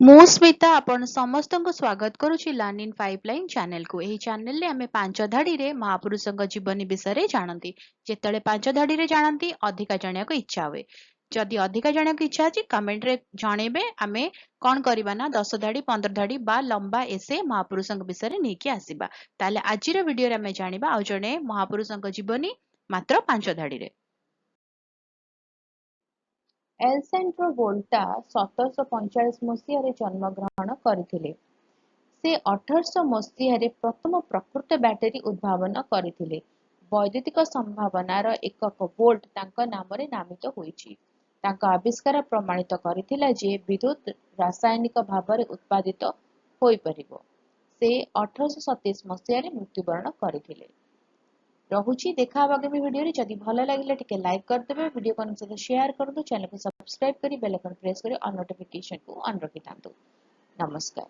ମୁଁ ସ୍ମିତା ଆପଣ ସମସ୍ତଙ୍କୁ ସ୍ୱାଗତ କରୁଛି ଲର୍ନ ଇନ୍ ପାଇପଲାଇନ୍ ଚ୍ୟାନେଲକୁ। ଏହି ଚ୍ୟାନେଲରେ ଆମେ ପାଞ୍ଚ ଧାଡ଼ିରେ ମହାପୁରୁଷଙ୍କ ଜୀବନୀ ବିଷୟରେ ଜାଣନ୍ତି। ଯେତେବେଳେ ପାଞ୍ଚ ଧାଡ଼ିରେ ଜାଣନ୍ତି ଅଧିକା ଜାଣିବାକୁ ଇଚ୍ଛା ହୁଏ। ଯଦି ଅଧିକା ଜାଣିବାକୁ ଇଚ୍ଛା ଅଛି କମେଣ୍ଟରେ ଜଣେଇବେ। ଆମେ କ'ଣ କରିବା ନା 10 ଧାଡ଼ି 15 ଧାଡ଼ି ବା ଲମ୍ବା ଏସେ ମହାପୁରୁଷଙ୍କ ବିଷୟରେ ନେଇକି ଆସିବା। ତାହେଲେ ଆଜିର ଭିଡ଼ିଓରେ ଆମେ ଜାଣିବା ଆଉ ଜଣେ ମହାପୁରୁଷଙ୍କ ଜୀବନୀ ମାତ୍ର 5 ଧାଡ଼ିରେ। ଆଲେସାଣ୍ଡ୍ରୋ ଭୋଲ୍ଟା 1745 ମସିହାରେ ଜନ୍ମଗ୍ରହଣ କରିଥିଲେ। ସେ 1800 ମସିହାରେ ପ୍ରଥମ ପ୍ରକୃତ ବ୍ୟାଟେରୀ ଉଦ୍ଭାବନ କରିଥିଲେ। ବୈଦ୍ୟୁତିକ ସମ୍ଭାବନାର ଏକକ ଭୋଲ୍ଟ ତାଙ୍କ ନାମରେ ନାମିତ ହୋଇଛି। ତାଙ୍କ ଆବିଷ୍କାର ପ୍ରମାଣିତ କରିଥିଲା ଯେ ବିଦ୍ୟୁତ୍ ରାସାୟନିକ ଭାବରେ ଉତ୍ପାଦିତ ହୋଇପାରିବ। ସେ 1827 ମସିହାରେ ମୃତ୍ୟୁବରଣ କରିଥିଲେ। ରହୁଛି ଦେଖା ହବ ଆଗାମୀ ଭିଡ଼ିଓରେ। ଯଦି ଭଲ ଲାଗିଲା ଟିକେ ଲାଇକ୍ କରିଦେବେ, ଭିଡ଼ିଓକୁ ଅନ୍ୟ ସହିତ ସେୟାର କରନ୍ତୁ, ଚ୍ୟାନେଲକୁ ସବସ୍କ୍ରାଇବ କରି ବେଲ୍ ଆଇକନ୍ ପ୍ରେସ୍ କରି ଅଲ୍ ନୋଟିଫିକେସନକୁ ଅନ୍ ରଖିଥାନ୍ତୁ। ନମସ୍କାର।